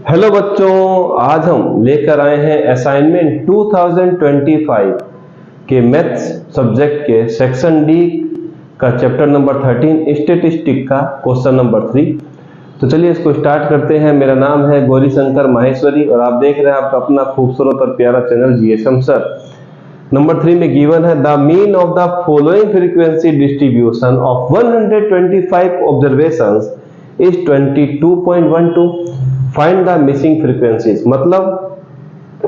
Hello बच्चों, आज हम लेकर आए हैं असाइनमेंट 2025 के मैथ्स सब्जेक्ट के सेक्शन डी का चैप्टर नंबर 13 स्टैटिस्टिक का क्वेश्चन नंबर 3। तो चलिए इसको स्टार्ट करते हैं। मेरा नाम है गौरी शंकर माहेश्वरी और आप देख रहे हैं आपका अपना खूबसूरत और प्यारा चैनल जीएसएम सर। नंबर 3 में गिवन है the mean of the following frequency distribution of 125 observations is 22.12। Find the missing frequencies. मतलब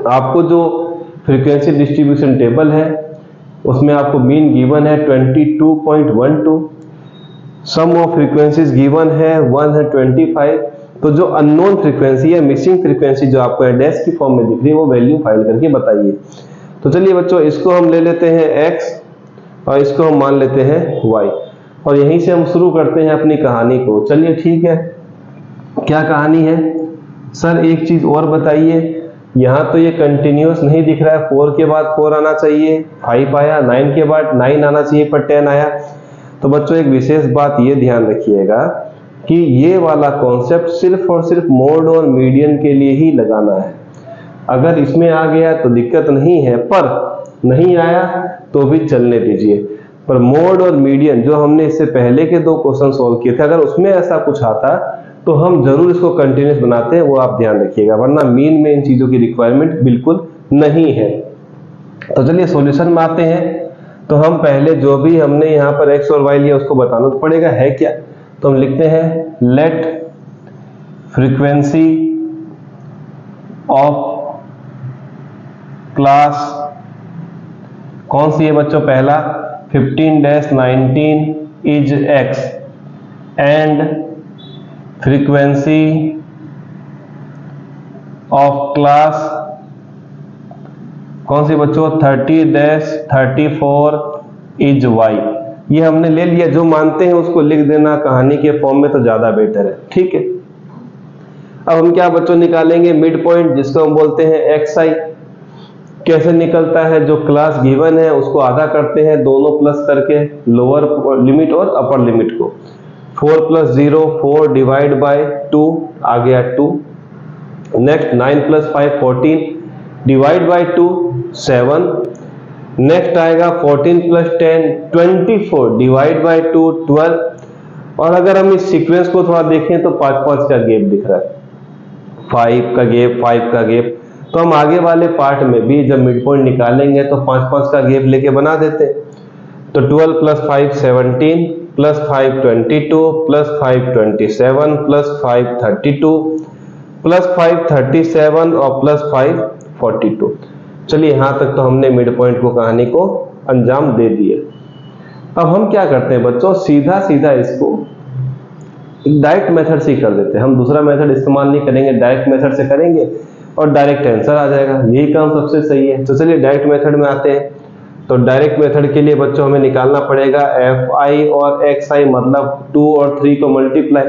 आपको जो फ्रीक्वेंसी डिस्ट्रीब्यूशन टेबल है उसमें आपको मीन गिवन है 22.12, सम ऑफ फ्रीक्वेंसीज गिवन है 125। तो जो अननोन फ्रीक्वेंसी है, मिसिंग फ्रीक्वेंसी जो आपको डैश की फॉर्म में दिख रही है, वो वैल्यू फाइंड करके बताइए। तो चलिए बच्चों, इसको हम ले लेते हैं x और इसको हम मान लेते हैं y और यहीं से हम शुरू करते हैं अपनी कहानी को। चलिए ठीक है, क्या कहानी है सर? एक चीज और बताइए, यहाँ तो ये कंटिन्यूअस नहीं दिख रहा है। 4 के बाद 4 आना चाहिए, 5 आया, 9 के बाद 9 आना चाहिए पर 10 आया। तो बच्चों एक विशेष बात ये ध्यान रखिएगा कि ये वाला कॉन्सेप्ट सिर्फ और सिर्फ मोड और मीडियन के लिए ही लगाना है। अगर इसमें आ गया तो दिक्कत नहीं है, पर नहीं आया तो भी चलने दीजिए। पर मोड और मीडियन जो हमने इससे पहले के 2 क्वेश्चन सॉल्व किए थे, अगर उसमें ऐसा कुछ आता तो हम जरूर इसको कंटिन्यूस बनाते हैं, वो आप ध्यान रखिएगा, वरना मीन में इन चीजों की रिक्वायरमेंट बिल्कुल नहीं है। तो चलिए सॉल्यूशन में आते हैं। तो हम पहले जो भी हमने यहाँ पर एक्स और वाई लिया उसको बताना तो पड़ेगा, है क्या? तो हम लिखते हैं लेट फ्रीक्वेंसी ऑफ क्लास कौन सी है बच्चों? पहला 15-19 is x and frequency of class कौन सी बच्चों? 30-34 इज y। ये हमने ले लिया, जो मानते हैं उसको लिख देना कहानी के फॉर्म में तो ज्यादा बेटर है, ठीक है। अब हम क्या बच्चों निकालेंगे? मिड पॉइंट, जिसको हम बोलते हैं xi। कैसे निकलता है? जो क्लास गिवन है उसको आधा करते हैं, दोनों प्लस करके, लोअर लिमिट और अपर लिमिट को। 4 + 0 4 डिवाइड बाय 2 आ गया 2। Next 9 + 5 14 divide by 2 7। नेक्स्ट आएगा 14 + 10 24 डिवाइड बाय 2 12। और अगर हम इस सीक्वेंस को थोड़ा देखें तो 5-5 का गैप दिख रहा है, 5 का गैप, 5 का गैप। तो हम आगे वाले पार्ट में भी जब मिड पॉइंट निकालेंगे तो 5-5 का गैप लेके बना देते हैं। तो 12 + 5 17 + 5 22 + 5 27 + 5 32 + 5 37 और +5 42। चलिए यहां तक तो हमने मिड पॉइंट को कहानी को अंजाम दे दिए। अब हम क्या करते हैं बच्चों, सीधा सीधा इसको डायरेक्ट मेथड से कर देते हैं। हम दूसरा मेथड इस्तेमाल नहीं करेंगे, डायरेक्ट मेथड से करेंगे और डायरेक्ट आंसर आ जाएगा। यही काम सबसे सही है। तो चलिए डायरेक्ट मेथड में आते हैं। तो डायरेक्ट मेथड के लिए बच्चों हमें निकालना पड़ेगा fi और xi, मतलब 2 और 3 को मल्टीप्लाई।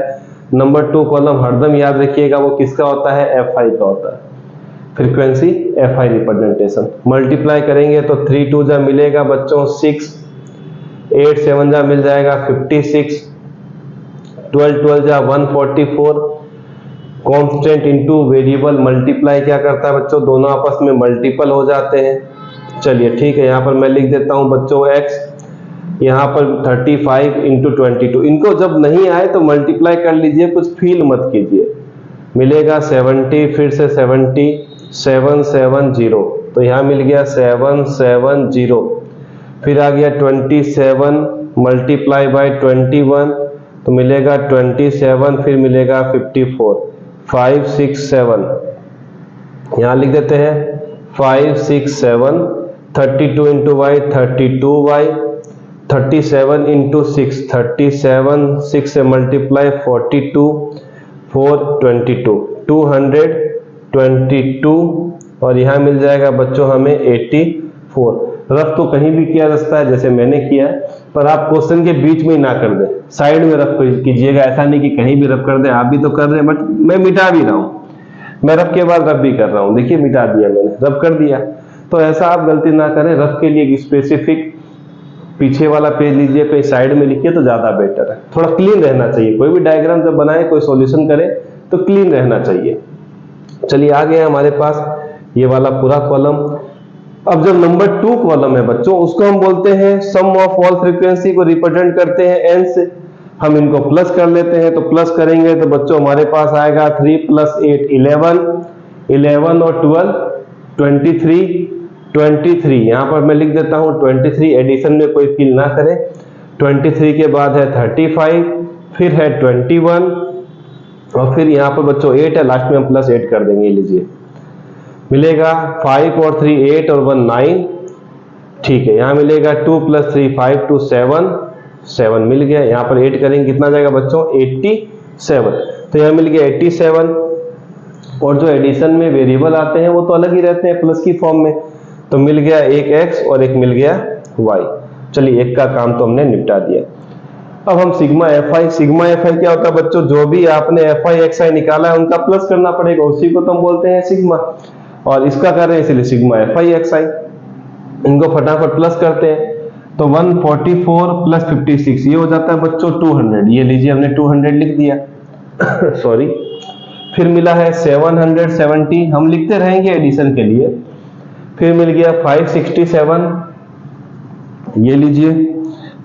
नंबर 2 कॉलम हरदम याद रखिएगा, वो किसका होता है? fi का होता है, फ्रीक्वेंसी fi रिप्रेजेंटेशन। मल्टीप्लाई करेंगे तो 3 2 जा मिलेगा बच्चों 6, 8 7 जा मिल जाएगा 56, 12 12 जा 144। कांस्टेंट इनटू वेरिएबल मल्टीप्लाई क्या करता है बच्चों? दोनों आपस में मल्टीपल हो जाते हैं। चलिए ठीक है, यहाँ पर मैं लिख देता हूं बच्चों x, यहाँ पर 35 × 22। इनको जब नहीं आए तो मल्टीप्लाई कर लीजिए, कुछ फील मत कीजिए। मिलेगा 70, फिर से 70 770, तो यहाँ मिल गया 770। फिर आ गया 27 मल्टीप्लाई बाय 21 तो मिलेगा 27, फिर मिलेगा 54 5 6 7। यहाँ लिख देते हैं 5 6 7। 32 × y 32y, 37 × 6 37, 6 से मल्टीप्लाई 42 4 22 222 और यहाँ मिल जाएगा बच्चों हमें 84। रफ तो कहीं भी किया रास्ता है जैसे मैंने किया, पर आप क्वेश्चन के बीच में ही ना कर दें, साइड में रफ कीजिएगा। ऐसा नहीं कि कहीं भी रफ कर दें, आप भी तो कर रहे हैं, बट मैं मिटा भी रहा हूँ, मैं रफ के बाद रफ भी कर रहा हूँ। देखिए मिटा दिया मैंने, रफ कर दिया। तो ऐसा आप गलती ना करें, रफ के लिए स्पेसिफिक पीछे वाला पेज लीजिए, कहीं साइड में लिखिए तो ज्यादा बेटर है। थोड़ा क्लीन रहना चाहिए, कोई भी डायग्राम जब बनाए, कोई सॉल्यूशन करे तो क्लीन रहना चाहिए। चलिए आ गया हमारे पास ये वाला पूरा कॉलम। अब जो नंबर 2 कॉलम है बच्चों, उसको हम बोलते हैं सम ऑफ ऑल फ्रीक्वेंसी को रिप्रेजेंट करते हैं n से। हम इनको प्लस कर लेते हैं, तो प्लस करेंगे तो बच्चों हमारे पास आएगा 3 + 8 11, 11 और 12 23, 23 यहां पर मैं लिख देता हूं 23, एडिशन में कोई फील ना करे। 23 के बाद है 35, फिर है 21 और फिर यहाँ पर बच्चों 8 है, लास्ट में हम +8 कर देंगे। लीजिए मिलेगा 5 और 3 8 और 1 9, ठीक है। यहाँ मिलेगा 2 + 3 5 2 7, 7 मिल गया। यहाँ पर 8 करेंगे कितना जाएगा बच्चों 87, तो यहाँ मिल गया 87। और जो एडिशन में वेरिएबल आते हैं वो तो अलग ही रहते हैं प्लस की फॉर्म में, तो मिल गया एक x और एक मिल गया y। चलिए एक का काम तो हमने निपटा दिया। अब हम सिग्मा fi क्या होता है बच्चों, जो भी आपने fi xi निकाला है उनका प्लस करना पड़ेगा, उसी को तो हम बोलते हैं सिग्मा। और इसका कर रहे हैं इसलिए सिग्मा fi xi। इनको फटाफट प्लस करते हैं, तो 144 + 56 ये हो जाता है बच्चों 200। ये लीजिए हमने 200 लिख दिया सॉरी। फिर मिला है 770, हम लिखते रहेंगे एडिशन के लिए। फिर मिल गया 567, ये लीजिए।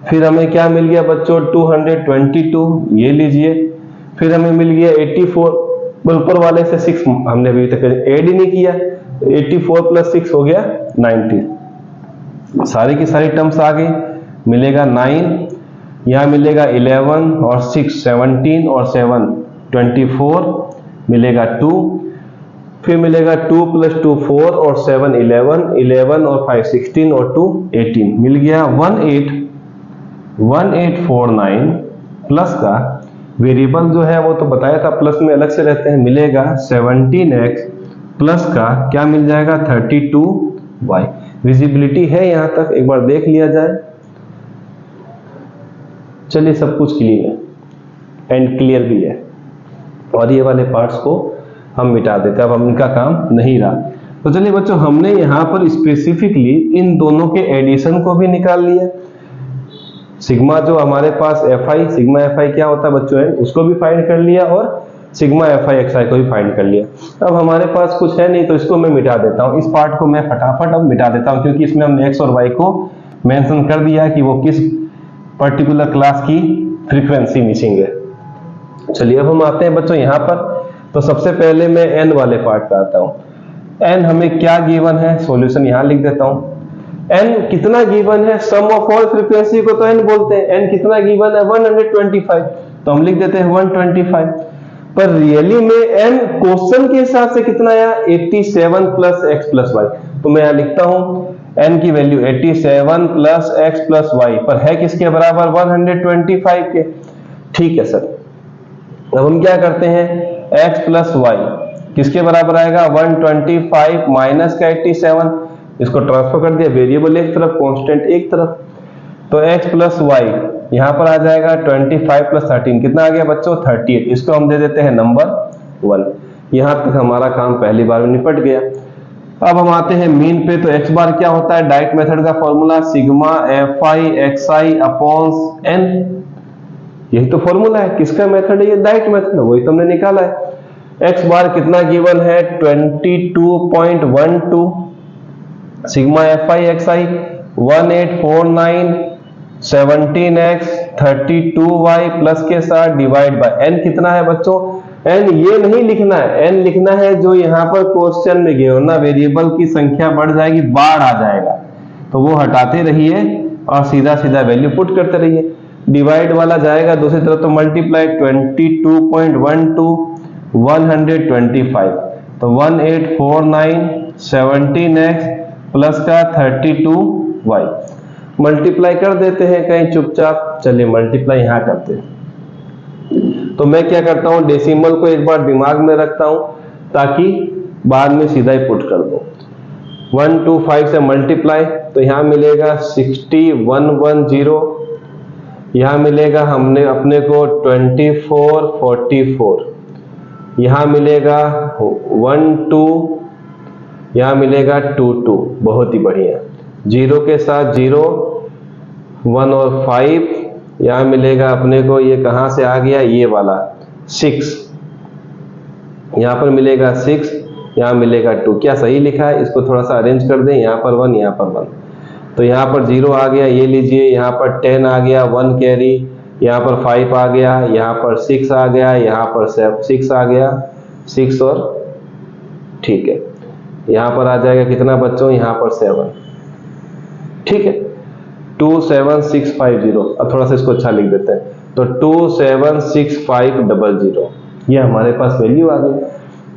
फिर हमें क्या मिल गया बच्चों 222, ये लीजिए। फिर हमें मिल गया 84, ऊपर वाले से 6 हमने अभी तक ऐड ही नहीं किया, 84 + 6 हो गया 90। सारी की सारी टर्म्स आ गई। मिलेगा 9, यहाँ मिलेगा 11 और 6 17 और 7 24, मिलेगा 2। फिर मिलेगा 2 + 2 4 और 7 11, 11 और 5 16 और 2 18, मिल गया 1849। प्लस का वेरिएबल जो है वो तो बताया था प्लस में अलग से रहते हैं, मिलेगा 17x प्लस का क्या मिल जाएगा 32y। विजिबिलिटी है यहां तक, एक बार देख लिया जाए। चलिए सब कुछ क्लीन है एंड क्लियर भी है, और ये वाले पार्ट्स को हम मिटा देते हैं, अब हम इनका काम नहीं रहा। तो चलिए बच्चों हमने यहाँ पर स्पेसिफिकली इन दोनों के एडिशन को भी निकाल लिया। सिग्मा जो हमारे पास सिग्मा fi क्या होता है बच्चों है, उसको भी फाइंड कर लिया और सिग्मा fi xi को भी फाइंड कर लिया। अब हमारे पास कुछ है नहीं तो इसको मैं मिटा देता हूँ। इस पार्ट को मैं फटाफट अब मिटा देता हूँ, क्योंकि इसमें हमने x और y को मेंशन कर दिया कि वो किस पर्टिकुलर क्लास की फ्रीक्वेंसी मिसिंग है। चलिए अब हम आते हैं बच्चों यहाँ पर। तो सबसे पहले मैं n वाले पार्ट पे आता हूँ। n हमें क्या गिवन है, सॉल्यूशन यहाँ लिख देता हूँ। n कितना गिवन है, सम ऑफ ऑल फ्रीक्वेंसी को तो n बोलते हैं। n कितना गिवन है 125, तो हम लिख देते हैं 125। पर रियली में n क्वेश्चन के हिसाब से कितना आया 87 + x + y, तो मैं यहाँ लिखता हूँ n की वैल्यू 87 + x + y, पर है किसके बराबर 125 के। ठीक है सर, अब हम क्या करते हैं x + y किसके बराबर आएगा 125 माइनस का 87, इसको ट्रांसफर कर दिया, वेरिएबल एक तरफ कांस्टेंट एक तरफ, तो x + y यहां पर आ जाएगा 25 + 13 कितना आ गया बच्चों 38। इसको हम दे देते हैं नंबर 1। यहां तक हमारा काम पहली बार में निपट गया। अब हम आते हैं मीन पे। तो x बार क्या होता है, डायरेक्ट मेथड का formula sigma fi xi upon n, यही तो फॉर्मूला है। किसका मेथड है ये, डायरेक्ट मेथड, वही तो हमने निकाला है। x बार कितना गिवन है 22.12, sigma fi xi 1849, 17x 32y plus के साथ डिवाइड बाय n कितना है बच्चों, n ये नहीं लिखना है, n लिखना है जो यहाँ पर क्वेश्चन में गिवन ना, वेरिएबल की संख्या बढ़ जाएगी, बाढ़ आ जाएगा, तो वो हटाते रहिए और सीधा सीधा वैल्यू पुट करते रहिए। डिवाइड वाला जाएगा दूसरी तरफ तो मल्टीप्लाई 22.12 125, तो 1849 17x प्लस का 32y मल्टीप्लाई कर देते हैं कहीं चुपचाप। चलिए मल्टीप्लाई यहां करते हैं। तो मैं क्या करता हूं, डेसिमल को एक बार दिमाग में रखता हूं ताकि बाद में सीधा ही पुट कर दो। 125 से मल्टीप्लाई, तो यहां मिलेगा 6110, यहां मिलेगा हमने अपने को 2444, यहां मिलेगा 12, यहां मिलेगा 22, बहुत ही बढ़िया। 0 के साथ 0, 1 और 5, यहां मिलेगा अपने को, ये कहां से आ गया ये वाला 6, यहां पर मिलेगा 6, यहाँ मिलेगा 2। क्या सही लिखा है? इसको थोड़ा सा अरेंज कर दें, यहाँ पर 1, यहाँ पर 1, तो यहाँ पर 0 आ गया, ये लीजिए, यहाँ पर 10 आ गया, 1 कैरी, यहाँ पर 5 आ गया, यहाँ पर 6 आ गया, यहाँ पर 6 आ गया, 6 और ठीक है, यहाँ पर आ जाएगा कितना बच्चों, यहाँ पर 7, ठीक है, 27650। अब थोड़ा सा इसको अच्छा लिख देते हैं, तो 27650, ये हमारे पास वैल्यू आ गई।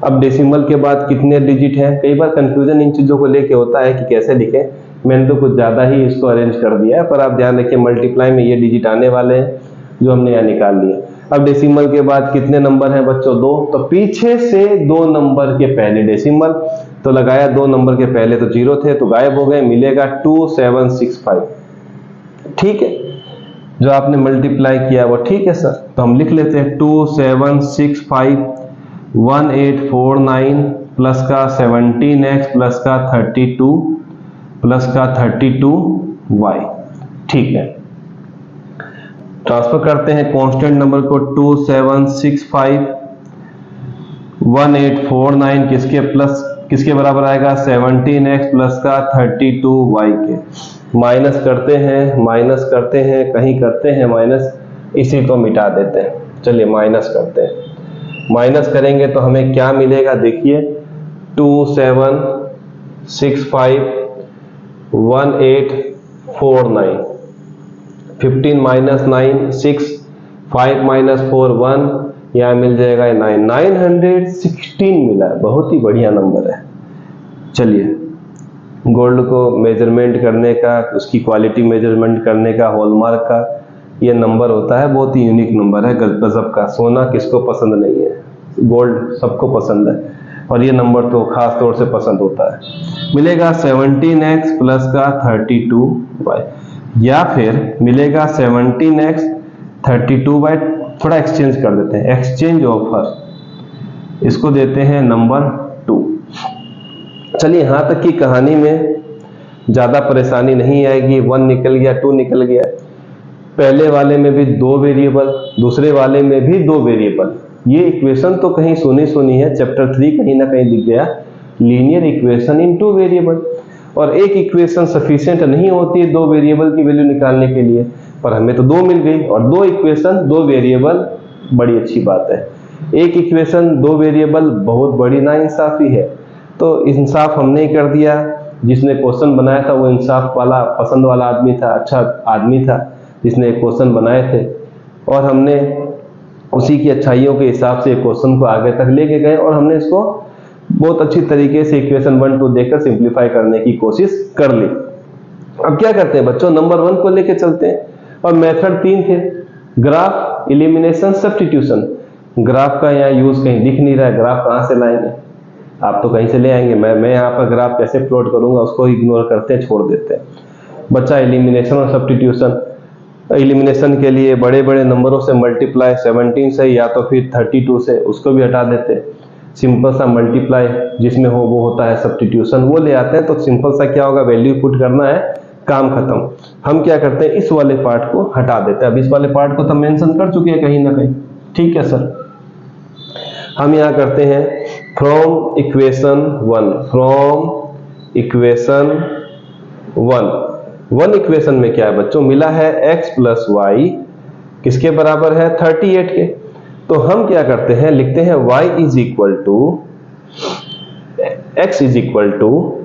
अब डेसिमल के बाद कितने डिजिट हैं? कई बार कंफ्यूजन इन चीजों को लेके होता है कि कैसे लिखें, मैंने तो कुछ ज्यादा ही इसको अरेंज कर दिया है, पर आप ध्यान रखिए मल्टीप्लाई में ये डिजिट आने वाले हैं जो हमने यहाँ निकाल लिए। अब डेसिमल के बाद कितने नंबर हैं बच्चों? 2, तो पीछे से 2 नंबर के पहले डेसिमल, तो लगाया 2 नंबर के पहले तो 0 थे तो गायब हो गए, मिलेगा 2765, ठीक है, जो आपने मल्टीप्लाई किया वो ठीक है सर, तो हम लिख लेते हैं 27651849 प्लस का 17x प्लस का 32 प्लस का 32y, ठीक है। ट्रांसफर करते हैं कांस्टेंट नंबर को, 27651849 किसके बराबर आएगा? 17x प्लस का 32y के। माइनस करते हैं, कहीं करते हैं माइनस, इसी को मिटा देते हैं। चलिए माइनस करते हैं, माइनस करेंगे तो हमें क्या मिलेगा? देखिए 27651849, 15 माइनस 9 6, 5 माइनस 4 1, यहाँ मिल जाएगा 9, 916 मिला है, बहुत ही बढ़िया नंबर है। चलिए गोल्ड को मेजरमेंट करने का, उसकी क्वालिटी मेजरमेंट करने का, हॉलमार्क का ये नंबर होता है, बहुत ही यूनिक नंबर है, गजब का। सोना किसको पसंद नहीं है, गोल्ड सबको पसंद है, और ये नंबर तो खास तौर से पसंद होता है। मिलेगा 17x प्लस का 32y, या फिर मिलेगा 17x 32y, थोड़ा एक्सचेंज कर देते हैं, एक्सचेंज ऑफर, इसको देते हैं नंबर 2। चलिए यहां तक की कहानी में ज्यादा परेशानी नहीं आएगी, 1 निकल गया, 2 निकल गया, पहले वाले में भी 2 वेरिएबल, दूसरे वाले में भी 2 वेरिएबल। ये इक्वेशन तो कहीं सुनी है, चैप्टर 3 कहीं ना कहीं दिख गया, लीनियर इक्वेशन इन 2 वेरिएबल, और एक इक्वेशन सफिशिएंट नहीं होती है 2 वेरिएबल की वैल्यू निकालने के लिए, पर हमें तो 2 मिल गई, और 2 इक्वेशन 2 वेरिएबल बड़ी अच्छी बात है। एक इक्वेशन 2 वेरिएबल बहुत बड़ी नाइंसाफी है, तो इंसाफ हमने ही कर दिया। जिसने क्वेश्चन बनाया था वो इंसाफ वाला, पसंद वाला आदमी था, अच्छा आदमी था जिसने क्वेश्चन बनाए थे, और हमने उसी की अच्छाइयों के हिसाब से क्वेश्चन को आगे तक लेके गए, और हमने इसको बहुत अच्छी तरीके से इक्वेशन 1 2 देकर सिंप्लीफाई करने की कोशिश कर ली। अब क्या करते हैं बच्चों, नंबर 1 को लेके चलते हैं, और मेथड 3 थे, ग्राफ, एलिमिनेशन, सब्स्टिट्यूशन। ग्राफ का यहाँ यूज कहीं दिख नहीं रहा है, ग्राफ कहाँ से लाएंगे? आप तो कहीं से ले आएंगे, मैं यहाँ पर ग्राफ कैसे प्लॉट करूंगा, उसको इग्नोर करते हैं, छोड़ देते हैं। बच्चा एलिमिनेशन और सब्स्टिट्यूशन। एलिमिनेशन के लिए बड़े बड़े नंबरों से मल्टीप्लाई, 17 से या तो फिर 32 से, उसको भी हटा देते हैं। सिंपल सा मल्टीप्लाई जिसमें हो वो होता है सब्स्टिट्यूशन, वो ले आते हैं। तो सिंपल सा क्या होगा, वैल्यू पुट करना है, काम खत्म। हम क्या करते हैं, इस वाले पार्ट को हटा देते हैं। अब इस वाले पार्ट को तो मेंशन कर चुके हैं कहीं ना कहीं, ठीक है सर। हम यहाँ करते हैं फ्रॉम इक्वेशन 1 इक्वेशन में क्या है बच्चों, मिला है x प्लस वाई किसके बराबर है, 38 के। तो हम क्या करते हैं, लिखते हैं y is equal to x is equal to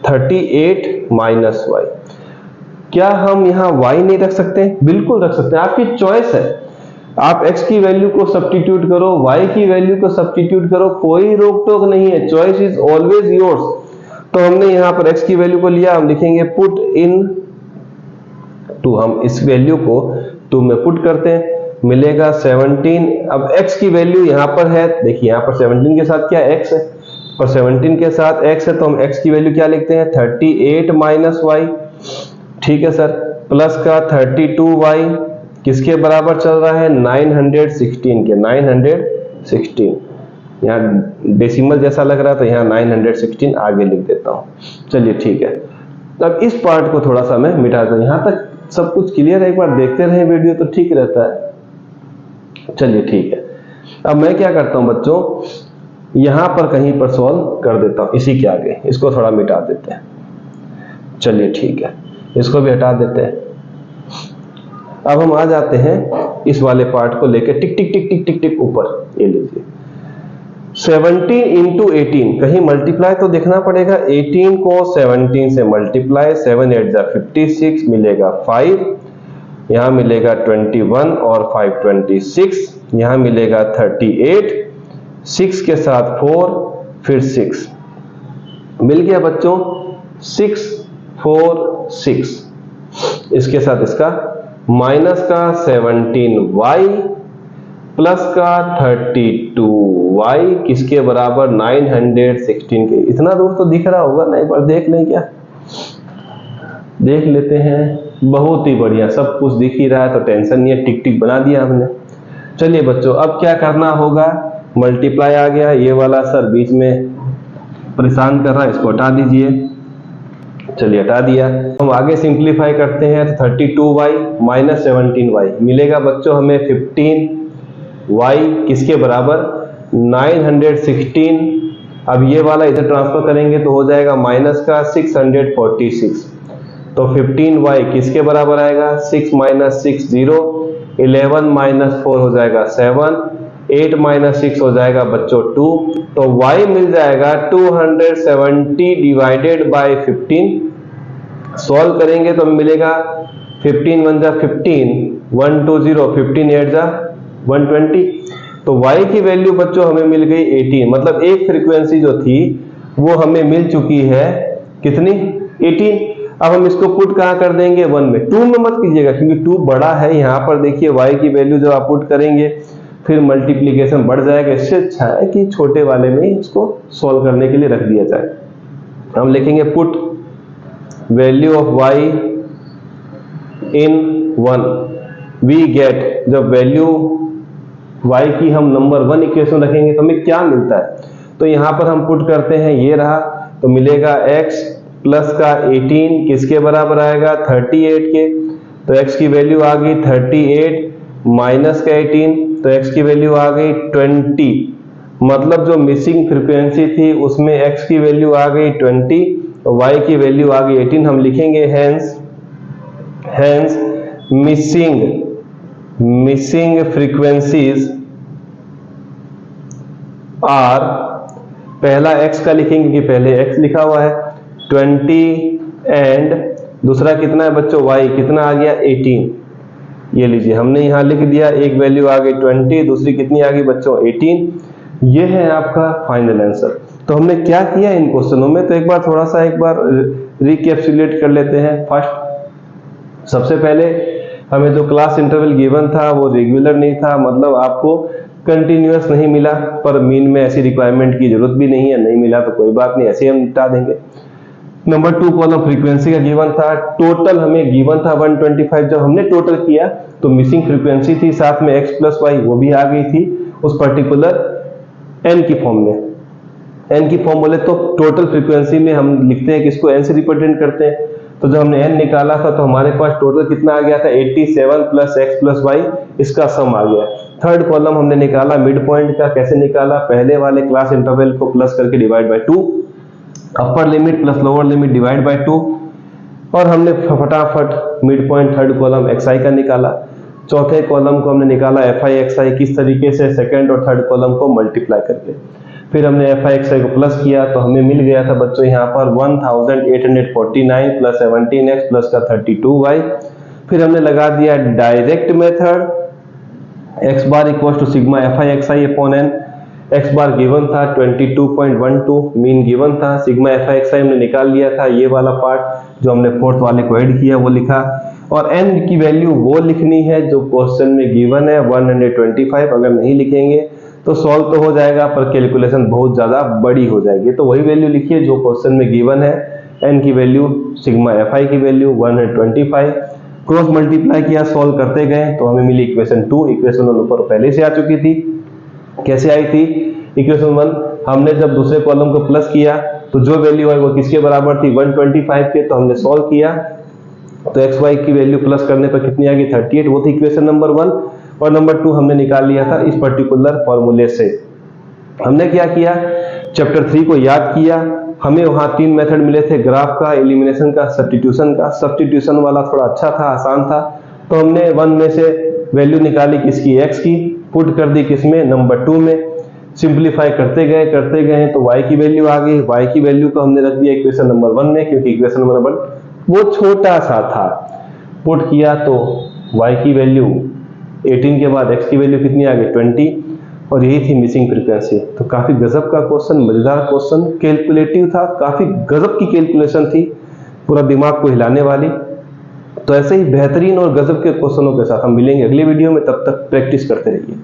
38 minus y. क्या हम यहाँ y नहीं रख सकते? बिल्कुल रख सकते हैं, आपकी चॉइस है। आप x की वैल्यू को सब्स्टिट्यूट करो, y की वैल्यू को सब्स्टिट्यूट करो, कोई रोक टोक नहीं है, चॉइस इज ऑलवेज योर्स। तो हमने यहाँ पर x की वैल्यू को लिया, हम लिखेंगे पुट इन 2, हम इस वैल्यू को 2 में पुट करते हैं, मिलेगा 17। अब x की वैल्यू यहाँ पर है, देखिए यहाँ पर 17 के साथ क्या x है, और 17 के साथ x है, तो हम x की वैल्यू क्या लिखते हैं, 38 माइनस वाई, ठीक है सर, प्लस का 32y किसके बराबर चल रहा है, 916 के, 916। यहाँ डेसिमल जैसा लग रहा था, यहाँ 916 आगे लिख देता हूँ। चलिए ठीक है, अब इस पार्ट को थोड़ा सा मैं मिटा दूँ। यहाँ तक सब कुछ क्लियर है, एक बार देखते रहें वीडियो तो ठीक रहता है। चलिए ठीक है, अब मैं क्या करता हूँ बच्चों, यहां पर कहीं पर सॉल्व कर देता हूं, इसी के आगे इसको थोड़ा मिटा देते हैं। चलिए ठीक है, इसको भी हटा देते हैं। अब हम आ जाते हैं इस वाले पार्ट को लेके टिक टिक टिक टिक टिक टिक ऊपर। ये लीजिए 17 इंटू 18, कहीं मल्टीप्लाई तो देखना पड़ेगा। 18 को 17 से मल्टीप्लाई, 7 8 जा 56, मिलेगा 5, यहां मिलेगा 21 और 5 26, यहां मिलेगा 38, 6 के साथ 4, फिर 6, मिल गया बच्चों 6 4 6। इसके साथ इसका माइनस का 17y प्लस का 32y किसके बराबर 916 के। इतना दूर तो दिख रहा होगा ना, एक बार देख लें क्या? देख लेते हैं। बहुत ही बढ़िया, सब कुछ दिख ही रहा है तो टेंशन नहीं है, टिक टिक बना दिया हमने। चलिए बच्चों, अब क्या करना होगा? मल्टीप्लाई आ गया, ये वाला सर बीच में परेशान कर रहा है, इसको हटा दीजिए। चलिए हटा दिया। हम आगे सिंप्लीफाई करते हैं तो 32y माइनस 17y मिलेगा बच्चों हमें 15y किसके बराबर 916। अब ये वाला इधर ट्रांसफर करेंगे तो हो जाएगा माइनस का 646। तो 15y किसके बराबर आएगा 6 माइनस 6 0, 11 माइनस 4 हो जाएगा 7, 8 माइनस 6 हो जाएगा बच्चों 2। तो y मिल जाएगा 270 डिवाइडेड बाय 15। सॉल्व करेंगे तो मिलेगा 15 1 जा 15, 120, 15 8 जा 120। तो y की वैल्यू बच्चों हमें मिल गई 18, मतलब एक फ्रीक्वेंसी जो थी वो हमें मिल चुकी है कितनी 18। अब हम इसको पुट कहाँ कर देंगे 1 में, 2 में मत कीजिएगा क्योंकि 2 बड़ा है। यहाँ पर देखिए y की वैल्यू जब आप पुट करेंगे फिर मल्टीप्लीकेशन बढ़ जाएगा। इससे अच्छा है कि छोटे वाले में ही इसको सॉल्व करने के लिए रख दिया जाए। हम लिखेंगे put value of y in 1, we get. जब वैल्यू y की हम नंबर 1 इक्वेशन रखेंगे तो हमें क्या मिलता है, तो यहाँ पर हम पुट करते हैं, ये रहा तो मिलेगा x प्लस का 18 किसके बराबर आएगा 38 के। तो x की वैल्यू आ गई 38 माइनस का 18, तो x की वैल्यू आ गई 20। मतलब जो मिसिंग फ्रीक्वेंसी थी उसमें x की वैल्यू आ गई 20, y की वैल्यू आ गई 18। हम लिखेंगे हेंस मिसिंग फ्रीक्वेंसीज आर, पहला x का लिखेंगे कि पहले x लिखा हुआ है 20 एंड दूसरा कितना है बच्चों y, कितना आ गया 18। ये लीजिए हमने यहां लिख दिया, एक वैल्यू आ गई 20, दूसरी कितनी आ गई बच्चों 18। ये है आपका फाइनल आंसर। तो हमने क्या किया इन क्वेश्चनों में, तो एक बार रिकैप्सुलेट कर लेते हैं। फर्स्ट सबसे पहले हमें जो क्लास इंटरवल गिवन था वो रेगुलर नहीं था, मतलब आपको कंटिन्यूअस नहीं मिला, पर मीन में ऐसी रिक्वायरमेंट की जरूरत भी नहीं है, नहीं मिला तो कोई बात नहीं, ऐसे हम निपटा देंगे। नंबर 2 कॉलम फ्रीक्वेंसी का गिवन था, टोटल हमें गिवन था 125। जब हमने टोटल किया तो मिसिंग फ्रीक्वेंसी थी, साथ में x प्लस वाई वो भी आ गई थी उस पर्टिकुलर n की फॉर्म में। n की फॉर्म बोले तो टोटल फ्रीक्वेंसी में हम लिखते हैं कि इसको n से रिप्रेजेंट करते हैं। तो जब हमने n निकाला था तो हमारे पास टोटल कितना आ गया था 87 प्लस x प्लस वाई, इसका सम आ गया। थर्ड कॉलम हमने निकाला मिड पॉइंट का, कैसे निकाला, पहले वाले क्लास इंटरवल को प्लस करके divide by 2, upper limit plus lower limit divide by 2, और हमने फटाफट mid point third column xi का निकाला। चौथे कॉलम को हमने निकाला fi xi, किस तरीके से, सेकंड और थर्ड कॉलम को मल्टीप्लाई करके। फिर हमने fi xi को प्लस किया तो हमें मिल गया था बच्चों यहाँ पर 1849 प्लस 17x प्लस का 32y। फिर हमने लगा दिया direct method, x bar equal to sigma fi xi upon n। x bar given था 22.12, मीन गिवन था, सिग्मा fi xi हमने निकाल लिया था, ये वाला पार्ट जो हमने फोर्थ वाले को ऐड किया वो लिखा, और n की वैल्यू वो लिखनी है जो क्वेश्चन में गिवन है 125। अगर नहीं लिखेंगे तो सॉल्व तो हो जाएगा पर कैलकुलेशन बहुत ज्यादा बड़ी हो जाएगी, तो वही वैल्यू लिखिए जो क्वेश्चन में गिवन है। n की वैल्यू सिग्मा fi की वैल्यू 125, क्रॉस मल्टीप्लाई किया, सॉल्व करते गए तो हमें मिली इक्वेशन 2। इक्वेशन 1 ऊपर पहले से आ चुकी थी। कैसे आई थी इक्वेशन 1, हमने जब दूसरे कॉलम को प्लस किया तो जो वैल्यू आई वो किसके बराबर थी 125 के, तो हमने सॉल्व किया तो एक्स वाई की वैल्यू प्लस करने पर कितनी आ गई 38, वो थी इक्वेशन नंबर 1। और नंबर 2 हमने निकाल लिया था इस पर्टिकुलर फॉर्मूले से। हमने क्या किया, चैप्टर 3 को याद किया। हमें वहां 3 मेथड मिले थे, ग्राफ का, एलिमिनेशन का, सब्स्टिट्यूशन का। सब्स्टिट्यूशन वाला थोड़ा अच्छा था, आसान था, तो हमने 1 में से वैल्यू निकाली किसकी, x की, पुट कर दी किसमें, नंबर 2 में। सिंप्लीफाई करते गए तो y की वैल्यू आ गई। y की वैल्यू को हमने रख दिया इक्वेशन नंबर 1 में, क्योंकि इक्वेशन नंबर 1 वो छोटा सा था। पुट किया तो y की वैल्यू 18 के बाद x की वैल्यू कितनी आ गई, 20, और यही थी मिसिंग फ्रीक्वेंसी। तो काफी गजब का क्वेश्चन, मजेदार क्वेश्चन, कैलकुलेटिव था, काफी गजब की कैलकुलेशन थी, पूरा दिमाग को हिलाने वाली। तो ऐसे ही बेहतरीन और गजब के क्वेश्चनों के साथ हम मिलेंगे अगले वीडियो में, तब तक प्रैक्टिस करते रहिए।